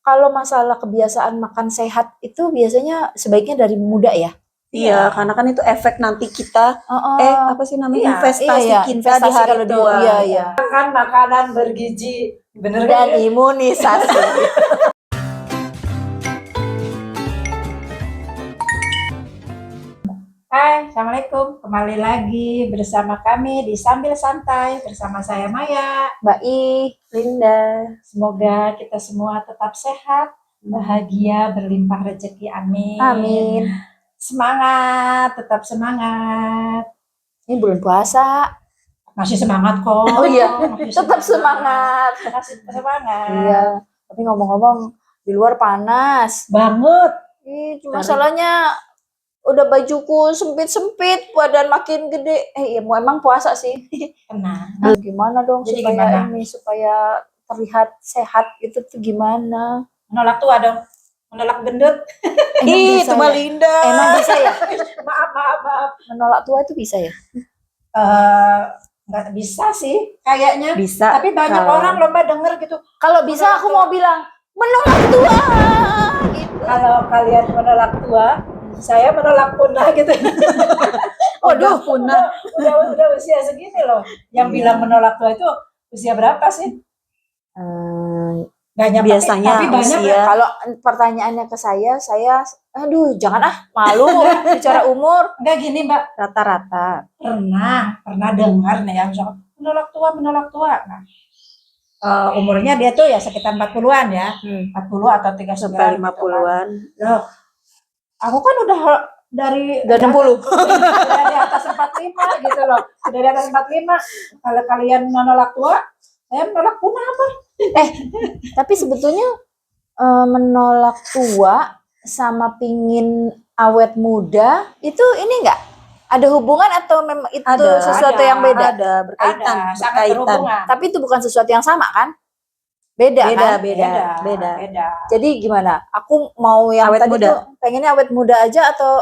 kalau masalah kebiasaan makan sehat itu biasanya sebaiknya dari muda ya? Iya, karena kan itu efek nanti kita apa sih namanya, investasi kita investasi di hari kalau tua. Iya. Makan makanan bergizi, bener Dan kan? imunisasi. Hai, Assalamualaikum. Kembali lagi bersama kami di Sambil Santai bersama saya Maya. Mbak I, Linda. Semoga kita semua tetap sehat, bahagia, berlimpah rezeki. Amin. amin. Semangat, tetap semangat. Ini bulan puasa. Masih semangat kok. Oh iya, Masih tetap semangat. Masih semangat. Iya, tapi ngomong-ngomong di luar panas. Banget. Cuma masalahnya udah bajuku sempit-sempit, badan makin gede. Ya mau emang puasa sih. Tenang. Gimana dong Jadi supaya gimana? ini supaya terlihat sehat itu tuh gimana? Menolak tua dong. Menolak gendut. Emang bisa Itu Mbak ya? Linda. Emang bisa ya? Maaf. Menolak tua itu bisa ya? Nggak bisa sih kayaknya. Bisa. Tapi banyak kalau- orang lomba denger gitu. Kalau bisa aku mau bilang menolak tua gitu. Kalau kalian menolak tua, saya menolak punah gitu. Waduh, punah. Udah usia segini loh. Yang bilang menolak tua itu usia berapa sih? Banyak Biasanya tapi banyak usia. Kalau pertanyaannya ke saya, aduh jangan malu bicara umur. enggak gini Mbak. Rata-rata. Pernah dengar nih ya misalkan menolak tua. Nah, umurnya dia tuh ya sekitar 40-an ya. 40 atau 39 Sampai gitu kan. 50-an. Loh, aku kan udah dari 60. Udah di atas 45 gitu loh. Udah di atas 45. Kalau kalian menolak tua, saya menolak punah apa? Tapi sebetulnya menolak tua sama pingin awet muda itu ini enggak ada hubungan atau memang itu sesuatu ada, yang beda? Ada berkaitan. Ada, sangat berhubungan. Tapi itu bukan sesuatu yang sama kan? Beda kan? Beda. Jadi gimana? Aku mau yang Awet tadi muda. tuh pengennya awet muda aja atau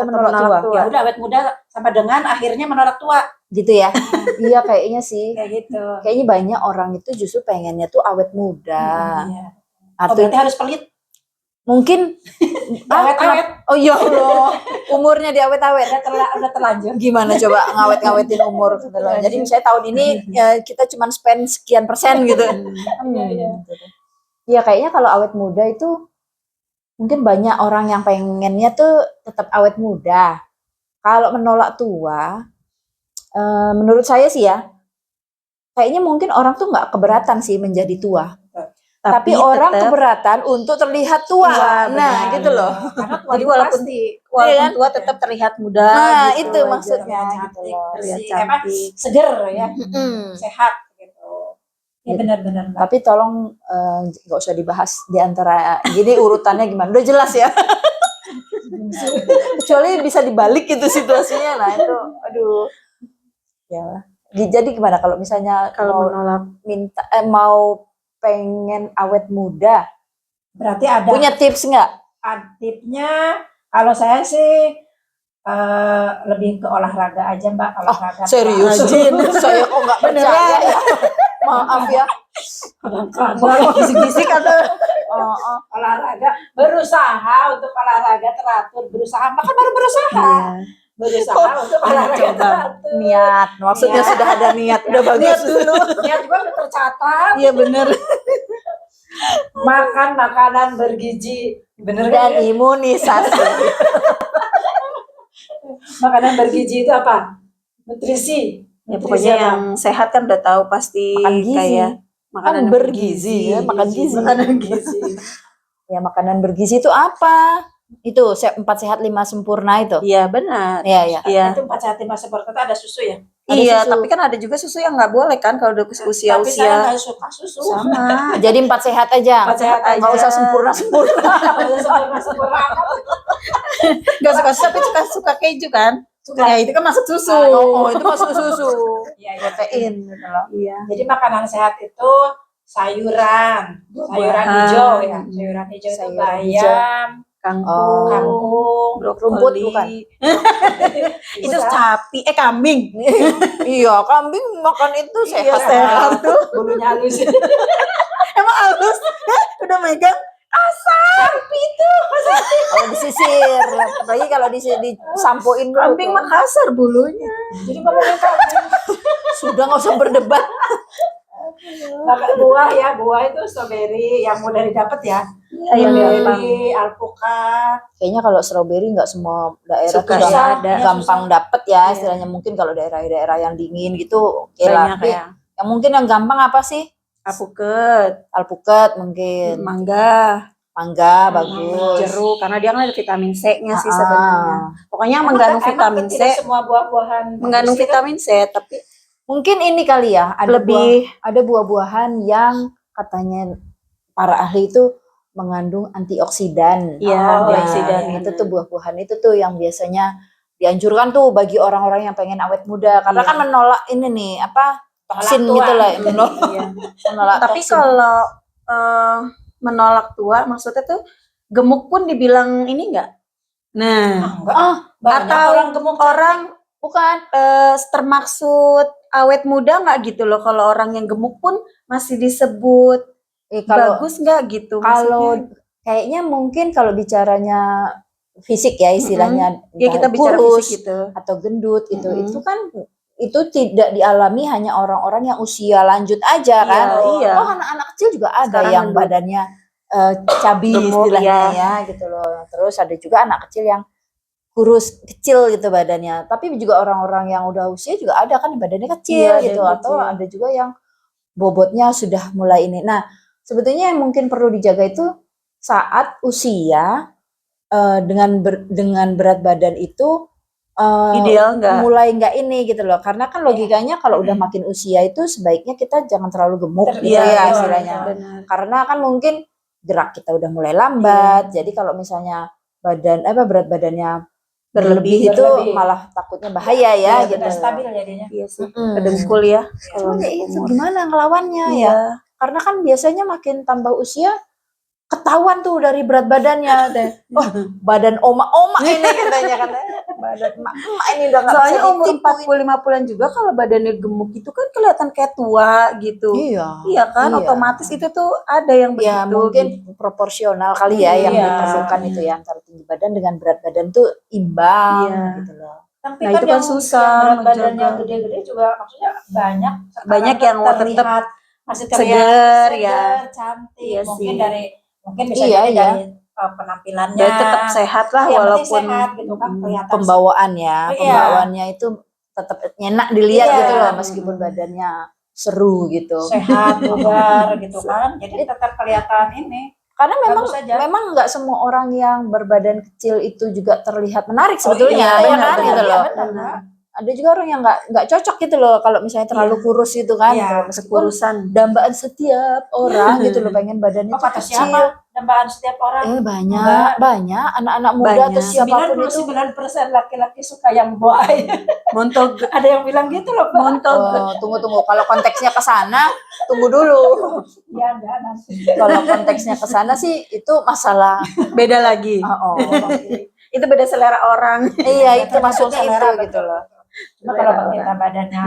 menolak tua? Ya udah awet muda sama dengan akhirnya menolak tua. Gitu ya? Iya kayaknya sih. Kayak gitu. Kayaknya banyak orang itu justru pengennya tuh awet muda. Iya. Atau Berarti harus pelit. mungkin Awet-awet. Oh ya Allah, umurnya diawet-awet. Udah terlanjur. Gimana coba ngawet-ngawetin umur gitu loh. Jadi misalnya tahun ini ya kita cuma spend sekian persen gitu. Iya. Ya kayaknya kalau awet muda itu mungkin banyak orang yang pengennya tuh tetap awet muda. Kalau menolak tua, menurut saya sih ya, kayaknya mungkin orang tuh nggak keberatan sih menjadi tua. Tapi orang tetap keberatan untuk terlihat tua. Tua, Nah, benar. gitu loh. Karena tua Jadi itu walaupun pasti walaupun Iya kan? tua tetap terlihat muda. Nah, gitu itu aja. maksudnya gitu cantik, loh. Terlihat bersih, cantik. seger ya, Mm-mm. sehat gitu. Ya benar-benar. Mbak. Tapi tolong nggak usah dibahas di antara gini urutannya gimana. Udah jelas ya. Kecuali bisa dibalik gitu situasinya. Nah, itu aduh. Ya. Jadi gimana kalau misalnya Kalau mau menolak mau pengen awet muda, Berarti ada punya tips nggak? tipnya. Kalau saya sih lebih ke olahraga aja Mbak. Olahraga. Serius? Saya kok nggak percaya ya. Maaf ya. bisik-bisik atau Olahraga. Berusaha untuk olahraga teratur. Berusaha. Maka baru berusaha. Berusaha untuk olahraga coba. teratur. Niat, maksudnya Niat. sudah ada niat, udah bagus. Lihat dulu. Niat juga udah tercatat. Iya bener. Makan makanan bergizi. Bener Dan kan? imunisasi. Makanan bergizi itu apa? Nutrisi. Ya Nutrisi pokoknya apa? yang sehat kan udah tahu pasti Makan gizi. kayak Kan bergizi ya, makan gizi. Makanan gizi. Ya makanan bergizi itu apa? Itu 4 sehat 5 sempurna itu. Iya benar. Iya. Iya. Itu 4 sehat 5 sempurna itu ada susu ya? Ada Iya, susu. tapi kan ada juga susu yang nggak boleh kan kalau udah Tapi saya usia-usia nggak suka susu. sama. Jadi 4 sehat aja. 4 sehat aja. Nggak usah sempurna-sempurna. Sempurna. Nggak suka susu tapi suka keju kan? Ya itu kan masuk susu. Oh, itu masuk susu. Iya, iya. Protein gitu loh. Iya. Jadi makanan sehat itu sayuran Buah-buahan. hijau ya. Sayuran hijau itu Sayuran bayam, Kangkung, kangkung, Rumput bukan? Itu sapi, kambing. Iya, kambing makan itu Iya, sehat. sehat tuh. bulunya halus. mah halus. Udah megang Kalau disisir, apalagi kalau disampuin dulu kambing tuh. mah kasar bulunya. Jadi ngomongin kambing, Sudah nggak usah berdebat. pakai buah ya, buah itu strawberry yang mudah didapat ya. Yang gampang. Strawberry, alpukat. Kayaknya kalau strawberry nggak semua daerah Suka tuh ya, gampang, ada. gampang dapet ya Iya. istilahnya. Mungkin kalau daerah-daerah yang dingin gitu oke lah. Banyak Tapi ya. yang mungkin yang gampang apa sih? Alpukat, Alpukat mungkin, mangga, mangga bagus. jeruk karena dia kan ada vitamin C-nya sih Ah, sebenarnya. Pokoknya yang mengandung vitamin C, Tidak semua buah-buahan mengandung bagus gitu. vitamin C tapi Mungkin ini kali ya, lebih ada buah-buahan yang katanya para ahli itu mengandung antioksidan. Iya, Nah, antioksidan. itu tuh buah-buahan itu tuh yang biasanya dianjurkan tuh bagi orang-orang yang pengen awet muda karena Iya. kan menolak ini nih apa toksin Menolak gitu tua. lah, iya. menolak Tapi toksin. kalau menolak tua maksudnya tuh gemuk pun dibilang ini enggak? Nah, Enggak. Banyak atau orang gemuk orang Bukan. termaksud awet muda nggak gitu loh kalau orang yang gemuk pun masih disebut Kalau bagus nggak gitu kalau maksudnya? kayaknya mungkin kalau bicaranya fisik ya istilahnya Ya kita bicara kurus fisik gitu. atau gendut gitu, Mm-mm. itu kan itu tidak dialami hanya orang-orang yang usia lanjut aja kan. Iya. Oh, anak-anak kecil juga ada Sekarang yang gendut. badannya cabi Gemuk, istilahnya iya. ya gitu loh. Terus ada juga anak kecil yang kurus kecil gitu badannya. Tapi juga orang-orang yang udah usia juga ada kan badannya kecil Iya, ada gitu, yang atau kecil. ada juga yang bobotnya sudah mulai ini. Nah, sebetulnya yang mungkin perlu dijaga itu saat usia dengan berat badan itu Ideal nggak? mulai nggak ini gitu loh. Karena kan logikanya kalau udah makin usia itu sebaiknya kita jangan terlalu gemuk gitu Iya, ya betul, istilahnya. benar. Karena kan mungkin gerak kita udah mulai lambat. Jadi kalau misalnya berat badannya berlebih itu Berlebih. malah takutnya bahaya ya Iya, gitu. benar stabil jadinya. Iya sih. Mm-mm. Kedengkul ya. Cuma kalau ya untuk itu umur. gimana ngelawannya ya? Iya. Karena kan biasanya makin tambah usia ketahuan tuh dari berat badannya teh. Wah, badan oma-oma ini katanya badan emak ini udah nggak Soalnya bisa umur ditipu. 45 bulan juga kalau badannya gemuk itu kan kelihatan kayak tua gitu. Iya. Iya kan, Iya. otomatis itu tuh ada yang begitu. Ya mungkin proporsional kali ya yang Iya. diperlukan itu ya antara tinggi badan dengan berat badan tuh imbang Iya. gitu loh. Tapi Nah, kan itu kan yang susah berat badannya menjaga. gede-gede juga maksudnya banyak. Sekarang Banyak kan yang mau tetap terlihat masih seger, terlihat ya. cantik. Iya Mungkin sih. mungkin bisa Iya, jadi iya. dari penampilannya. Dan tetap sehat lah Yang penting walaupun sehat gitu kan kelihatan. Pembawaan ya, Iya. pembawaannya itu tetap enak dilihat Iya. gitu loh meskipun badannya seru gitu. sehat, bugar gitu kan. Jadi tetap kelihatan ini. Karena memang Bagus aja. memang nggak semua orang yang berbadan kecil itu juga terlihat menarik Oh, sebetulnya, iya, ya benar, kan benar, gitu iya, loh. benar, Mbak. Ada juga orang yang nggak cocok gitu loh kalau misalnya terlalu kurus gitu kan. Iya, Gitu. Meskipun sekurusan. dambaan setiap orang gitu loh pengen badannya Oh, tuh kata kecil. siapa? Dambaan setiap orang. Banyak anak-anak muda atau Banyak. siapapun itu. 99% laki-laki suka yang buaya. Montok, Ada yang bilang gitu loh, Pak. montok. Oh, tunggu. Kalau konteksnya ke sana, tunggu dulu. Iya, enggak nanti. Kalau konteksnya ke sana sih itu masalah. Beda lagi. Oh. Itu beda selera orang. Iya, itu maksudnya itu Selera, gitu betul. loh. Cuma kalau kita badannya,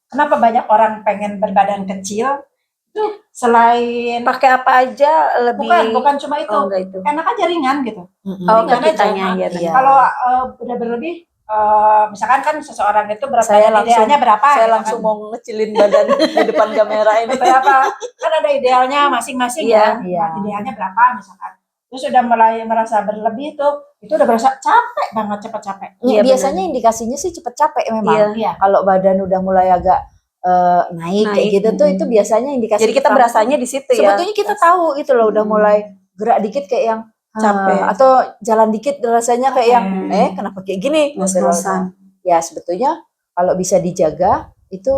kenapa banyak orang pengen berbadan kecil? Itu selain Pakai apa aja lebih. bukan cuma itu, Oh, enggak itu. enak aja ringan gitu. Mm-mm. Oh, Ringan enggak aja. kitanya ya. Iya. Kalau udah berlebih, misalkan kan seseorang itu berat Saya badan langsung- idealnya berapa? Saya gitu langsung kan. mau ngecilin badan di depan kamera ini. Berapa? Kan ada idealnya masing-masing Iya, ya. iya. Idealnya berapa misalkan. Terus udah mulai merasa berlebih itu udah berasa capek banget, cepet capek. Iya, Biasanya indikasinya sih cepet capek memang. Iya. Kalau badan udah mulai agak naik kayak Naik. gitu tuh itu biasanya indikasi. Jadi kita pertama. berasanya di situ ya. Sebetulnya kita tahu gitu loh udah mulai gerak dikit kayak yang Capek. atau jalan dikit rasanya kayak yang kenapa kayak gini? Ngos-ngosan. Ya sebetulnya kalau bisa dijaga itu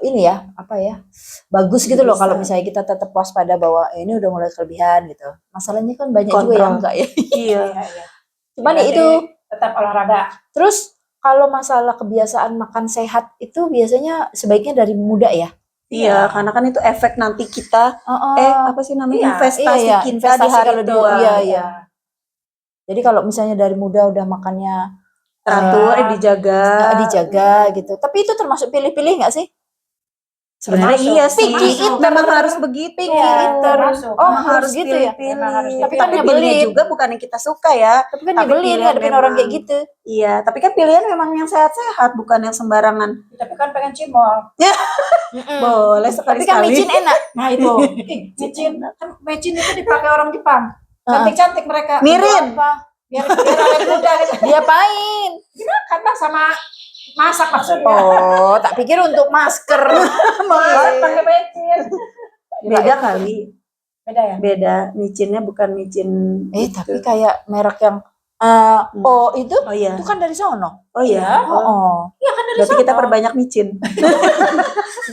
ini ya apa ya bagus gitu loh Bisa. kalau misalnya kita tetap waspada bahwa ini udah mulai kelebihan gitu. Masalahnya kan banyak juga Kontrol. yang enggak ya. Iya. Iya. Cuman Berarti itu tetap olahraga. terus kalau masalah kebiasaan makan sehat itu biasanya sebaiknya dari muda ya. Iya, karena kan itu efek nanti kita apa sih namanya? Iya, Investasi iya, kita investasi di hari kalau di- tua. iya. Jadi kalau misalnya dari muda udah makannya Teratur, dijaga. dijaga gitu. Tapi itu termasuk pilih-pilih nggak sih? Sebenarnya Termasuk. iya sih. Picky Memang eater. harus begitu. Picky Iya, eater. termasuk. Oh, Memang harus gitu ya. pilih-pilih. Memang harus Tapi kan Tapi nyebelin. pilihnya juga bukan yang kita suka ya. Tapi kan Tapi nyebelin pilihan ngadepin orang kayak memang. gitu. Iya, tapi kan pilihan memang yang sehat-sehat, bukan yang sembarangan. Tapi kan pengen cimol. Boleh Tapi kan sekali-sekali. micin enak. Nah itu, micin kan micin itu dipakai orang Jepang. Cantik-cantik mereka. Mirin. Apa? Biar awet muda gitu. Diapain? Karena sama masak maksudnya. Oh, tak pikir untuk masker. Orang pakai micin. Beda kali. Beda ya? Beda. Micinnya bukan micin. Tapi kayak merek yang oh itu Oh iya. itu kan dari sono. Oh iya. Oh. Iya kan dari Berarti kita perbanyak micin.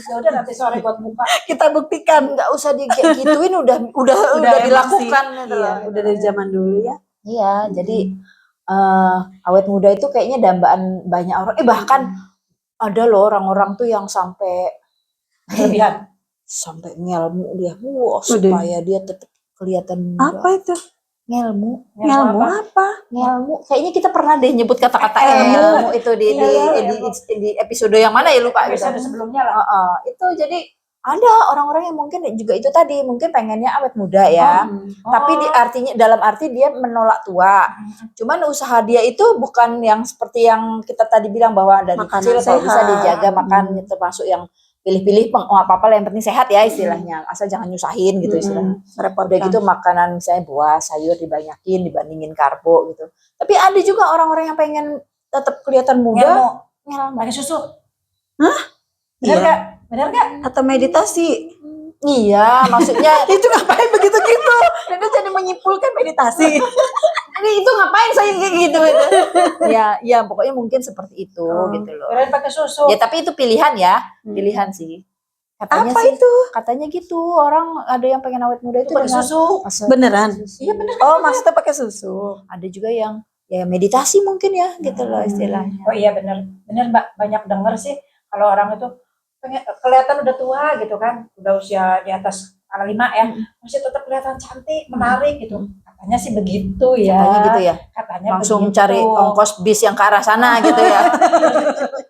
Ya udah nanti sore buat buka. Kita buktikan. Nggak usah digituin udah Udah dilakukan gitu Iya, loh. udah dari zaman dulu ya. Iya, jadi awet muda itu kayaknya dambaan banyak orang. Bahkan ada loh orang-orang tuh yang sampai Kelebihan. sampai ngelmu dia, wah Udah. supaya dia tetap kelihatan muda. Apa itu? Ngelmu, Ilmu apa? ngelmu. Kayaknya kita pernah deh nyebut kata-kata Ilmu. ngelmu itu di Iya, di episode yang mana ya lupa gitu. Episode sebelumnya lah. Itu jadi ada orang-orang yang mungkin juga itu tadi mungkin pengennya awet muda ya. Tapi artinya dalam arti dia menolak tua. Cuman usaha dia itu bukan yang seperti yang kita tadi bilang bahwa dari Makanan kecil kalau bisa sehat. dijaga makan termasuk yang pilih-pilih apa-apa lah yang penting sehat ya istilahnya. Asal jangan nyusahin gitu istilahnya. Repot Udah gitu makanan misalnya buah, sayur dibanyakin dibandingin karbo gitu. Tapi ada juga orang-orang yang pengen tetap kelihatan muda. Ngelmu. Pakai susu. Hah? Bener Iya. nggak? Bener nggak? Atau meditasi. Iya, maksudnya Itu ngapain begitu-gitu? Itu jadi menyimpulkan meditasi. ini itu ngapain saya kayak gitu gitu. Ya pokoknya mungkin seperti itu gitu loh. Kirain pakai susu. Ya tapi itu pilihan ya, pilihan sih. Katanya Apa sih, itu? katanya gitu orang ada yang pengen awet muda itu Pakai dengan susu. Beneran? Iya bener. Oh, maksudnya pakai susu. ada juga yang ya meditasi mungkin ya gitu loh istilahnya. Oh iya bener. Bener Mbak. Banyak denger sih kalau orang itu pengen kelihatan udah tua gitu kan. Udah usia di atas 5 ya. Masih tetap kelihatan cantik, menarik gitu. Katanya sih begitu ya. Katanya gitu ya. Katanya Langsung begitu. cari ongkos bis yang ke arah sana gitu ya.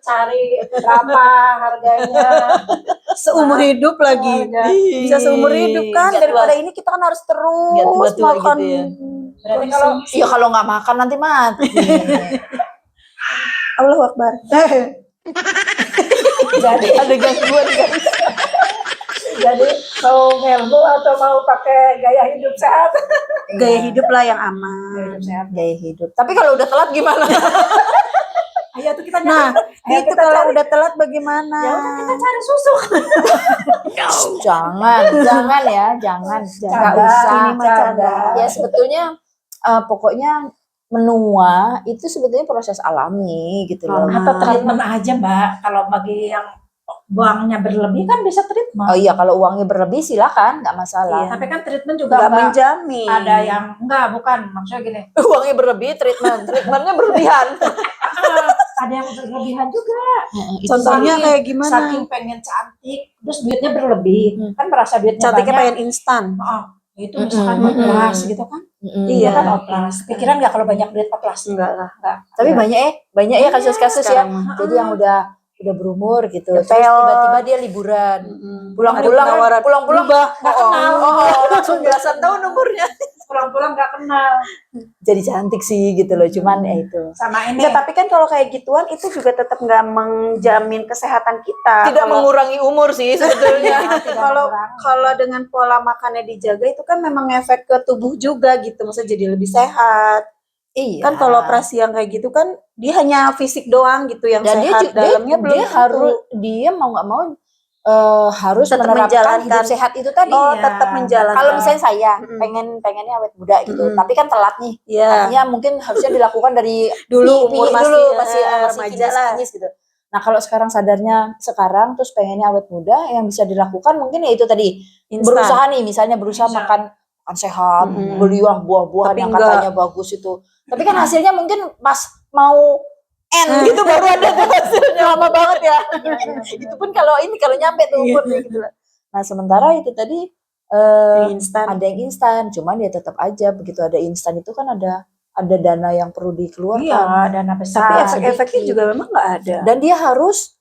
Cari berapa harganya. Seumur hidup lagi. Bisa seumur hidup kan. Nggak Daripada tua. ini kita kan harus terus Nggak tua-tua makan. gitu ya. Berarti kalau Iya kalau nggak makan nanti mati. Allahu Akbar. jadi Ada gangguan guys. jadi mau ngelmu atau mau pakai gaya hidup sehat? Gaya hidup lah yang Gaya aman. hidup sehat. Gaya hidup. Tapi kalau udah telat gimana? Ayo tuh kita Nah, Ayo itu kita kalau cari. udah telat bagaimana? Ya udah kita cari susu. jangan ya, jangan. Nggak Canda, usah. ini mah canda. Ya sebetulnya pokoknya menua itu sebetulnya proses alami gitu loh. Normal. Atau treatment aja Mbak. Kalau bagi yang uangnya berlebih kan bisa treatment. Oh iya kalau uangnya berlebih silakan, nggak masalah. Iya. Tapi kan treatment juga Nggak enggak menjamin. ada yang bukan maksudnya gini. Uangnya berlebih, treatmentnya berlebihan. Ada yang berlebihan juga. Contohnya Saking- kayak gimana? Saking pengen cantik, terus duitnya berlebih, kan merasa duitnya Cantiknya banyak. pengen instan. Oh, itu misalkan Mm-mm. oplas gitu kan? Iya. Kan oplas. Pikiran nggak kalau banyak duit oplas? Enggak lah. Enggak. Tapi banyak ya kasus-kasus ya. Sekarang mah. Jadi yang udah berumur gitu, terus Depel. tiba-tiba dia liburan. Ada Pulang-pulang penawaran. pulang-pulang Nggak kenal. langsung belasan tahun umurnya. Pulang-pulang nggak kenal. Jadi cantik sih gitu loh, cuman ya itu. Sama ini. Ya, tapi kan kalau kayak gituan itu juga tetap nggak menjamin kesehatan kita. Tidak Kalau- mengurangi umur sih sebetulnya. Tidak kalau mengurangi. kalau dengan pola makannya dijaga itu kan memang efek ke tubuh juga gitu, maksudnya jadi lebih sehat. Iya. Kan kalau operasi yang kayak gitu kan dia hanya fisik doang gitu yang dan dia sehat, juga dalamnya belum dia tentu. harus dia mau nggak mau harus Tetap menerapkan menjalankan. hidup sehat itu tadi. Oh, Iya. tetap menjalankan. Kalau misalnya saya Mm-mm. pengennya awet muda gitu, Mm-mm. tapi kan telat nih. ya Artinya mungkin harusnya dilakukan dari dulu pi- umur pi- masih dulu masih remaja lah. kinyis gitu. Nah kalau sekarang sadarnya sekarang terus pengennya awet muda yang bisa dilakukan mungkin ya itu tadi Instan. berusaha nih misalnya berusaha Bisa. makan sehat, Mm-mm. beli buah-buahan Tapi yang enggak. katanya bagus itu. Tapi kan hasilnya mungkin pas mau gitu baru ada tuh hasilnya lama banget ya. Itu pun kalau nyampe tuh umurnya gitu lah. Nah sementara itu tadi Yang instan. ada yang instan, cuman ya tetap aja begitu ada instan itu kan ada dana yang perlu dikeluarkan. Iya, dana Tapi besar. efek-efeknya sedikit. juga memang nggak ada. Dan dia harus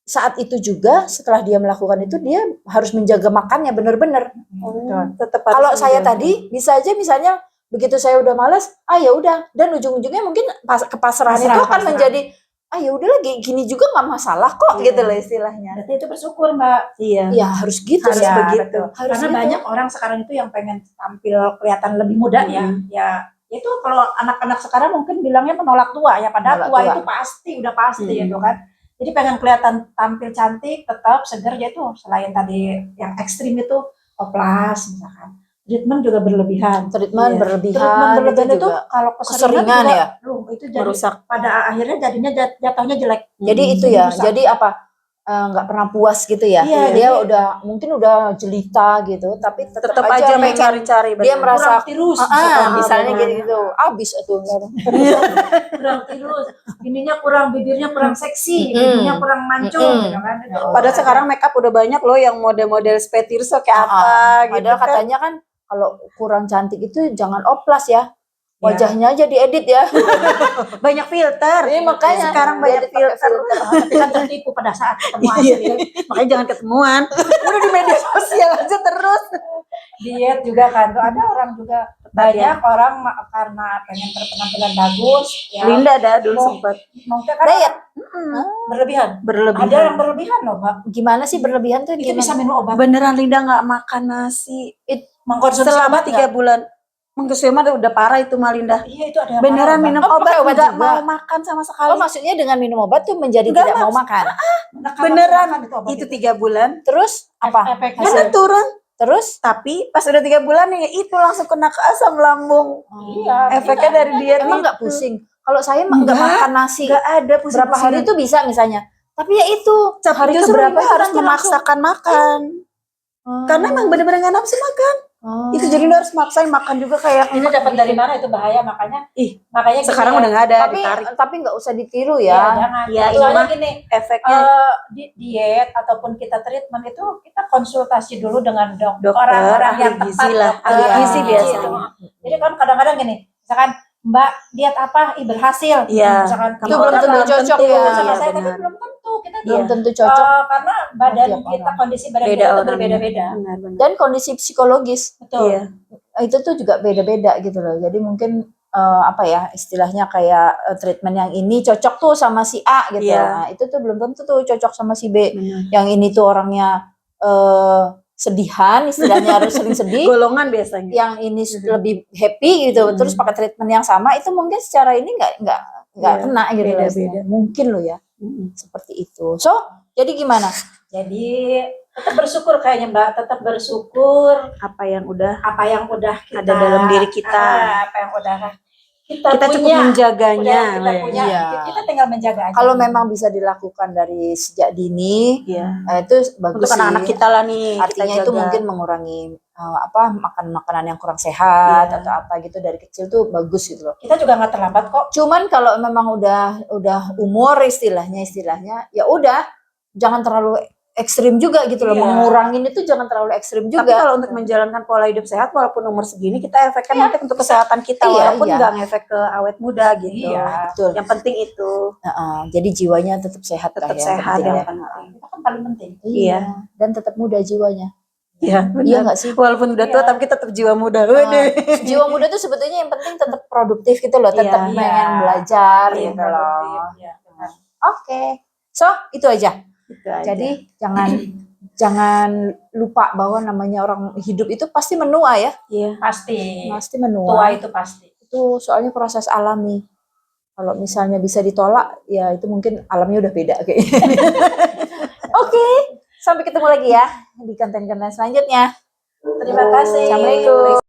saat itu juga setelah dia melakukan itu dia harus menjaga makannya benar-benar. Tetap Kalau saya tadi bisa aja misalnya begitu saya udah malas, ya udah, dan ujung-ujungnya mungkin kepasrahan itu akan Pasrah. menjadi ya udahlah gini juga nggak masalah kok gitu loh istilahnya. Berarti itu bersyukur Mbak. Iya. Ya harus gitu Harus ya. begitu. Betul. Harus Karena gitu. banyak orang sekarang itu yang pengen tampil kelihatan lebih muda ya. Ya itu kalau anak-anak sekarang mungkin bilangnya menolak tua ya, padahal Menolak tua tua. itu udah pasti itu kan. Jadi pengen kelihatan tampil cantik, tetap segar ya itu selain tadi yang ekstrim itu oplas misalkan. Treatment juga berlebihan. Treatment Iya. berlebihan, Treatment berlebihan itu juga kalau keseringan keseringan juga, ya. itu jadi Merusak. pada akhirnya jadinya jatuhnya jelek. Jadi itu Jadi ya, rusak. jadi apa? Nggak pernah puas gitu ya. Iya, Dia jadi- mungkin udah jelita gitu, tapi tetap Tetap aja aja pengen mencari-cari. dia benar. merasa kurang tirus misalnya benar. gitu, abis tuh. kurang tirus, ininya kurang, bibirnya kurang seksi, Mm-mm. bibirnya kurang mancung Mm-mm. gitu kan. Itu Padahal sekarang makeup udah banyak loh yang model-model Spetirso kayak apa gitu Padahal kan. katanya kan kalau kurang cantik itu jangan oplas ya. Wajahnya aja diedit ya. Banyak filter. Iya, makanya sekarang banyak diedit pakai filter. tapi kan tertipu pada saat ketemu Iya. hasil ya. Makanya jangan ketemuan. Udah di media sosial aja terus. Diet juga kan tuh ada orang juga banyak orang karena pengen berpenampilan bagus ya. Linda ada dulu Mau- sempat Mungkin kan Diet. berlebihan. berlebihan. Ada yang berlebihan loh, Mbak. Gimana sih berlebihan tuh Itu gimana? bisa minum obat. Beneran Linda nggak makan nasi Mengkonsumsi selama obat 3 bulan. Mengkonsumsi obat udah parah itu mah Linda. Iya itu ada yang Beneran parah, minum Oh, obat pakai obat nggak juga? mau makan sama sekali. Oh, maksudnya dengan minum obat tuh menjadi Enggak, tidak mau makan. Mbak. Nah, kalau beneran. makan obat Itu 3 bulan. Terus apa? efeknya Karena turun. Terus Tapi pas udah 3 bulan ya itu langsung kena ke asam lambung. Iya, Efeknya iya. dari diet emang nggak itu. pusing? Kalau saya mah nggak Enggak. makan nasi. Nggak ada pusing. Berapa hari itu bisa misalnya. Tapi ya itu hari Justru keberapa Linda itu harus nanti memaksakan makan. langsung. Karena emang bener-bener nggak nafsu makan. Itu jadi Linda harus maksain makan juga kayak Ini dapat dari mana itu bahaya, makanya Ih, makanya gini sekarang ya, udah nggak ada tapi ditarik nggak usah ditiru ya, ya. jangan. Ya, ini Soalnya mah gini, efeknya. di diet ataupun kita treatment itu kita konsultasi dulu dengan Dokter, orang-orang yang ahli gizi tepat, lah, dokter, ahli gizi gizi biasanya. itu. Jadi kan kadang-kadang gini, misalkan Mbak diet apa, berhasil, Iya. misalkan Itu belum tentu cocok ya. sama Iya, saya, tapi benar. belum tentu kita Belum Iya. tentu cocok. karena badan Tiap kita, orang. kondisi badan Beda kita itu orang. berbeda-beda. Benar-benar. Dan kondisi psikologis Betul. Iya. itu tuh juga beda-beda gitu loh. Jadi mungkin apa ya istilahnya kayak treatment yang ini cocok tuh sama si A gitu. Iya. Nah, itu tuh belum tentu tuh cocok sama si B. Benar. Yang ini tuh orangnya sedihan, istilahnya harus sering sedih. Golongan biasanya. Yang ini lebih happy gitu. Terus pakai treatment yang sama itu mungkin secara ini nggak Iya, kena gitu loh. beda-beda. istilahnya. Mungkin loh ya Mm-mm. seperti itu. So, jadi gimana? Jadi tetap bersyukur kayaknya Mbak, tetap bersyukur Apa yang udah apa yang udah kita Ada dalam diri kita. apa yang udah kita kita cukup punya, menjaganya. udah kita punya, Iya. kita tinggal menjaga aja. Kalau memang bisa dilakukan dari sejak dini, Iya. itu bagus Untuk sih. anak-anak kita lah nih. Artinya kita itu jaga. mungkin mengurangi makan makanan yang kurang sehat Iya. atau apa gitu dari kecil tuh bagus gitu loh. kita juga nggak terlambat kok. Cuman kalau memang udah umur istilahnya ya udah jangan terlalu ekstrim juga gitu loh. Iya. Mengurangin itu jangan terlalu ekstrim Tapi juga. kalau untuk menjalankan pola hidup sehat walaupun umur segini kita efeknya mungkin untuk kesehatan kita Iya, walaupun iya. nggak ngefek ke awet muda gitu. Iya. Betul. Yang penting itu Jadi jiwanya tetap sehat lah tetap ya, sehat penting yang ya. penting. Itu kan paling penting. Iya. Dan tetap muda jiwanya. Iya, Iya benar. nggak sih? Walaupun udah tua Iya. tapi kita tetap jiwa muda. Nah, Waduh. jiwa muda tuh sebetulnya yang penting tetap produktif gitu loh, tetap Iya. pengen belajar Iya, gitu loh. produktif, ya, benar. Oke. So, itu aja. Gitu aja. Jadi jangan lupa bahwa namanya orang hidup itu pasti menua ya. iya. Pasti. Pasti Tua menua. itu pasti. Itu soalnya proses alami. Kalau misalnya bisa ditolak, ya itu mungkin alamnya udah beda kayaknya. Oke. Sampai ketemu lagi ya di konten-konten selanjutnya. Terima kasih. Assalamualaikum.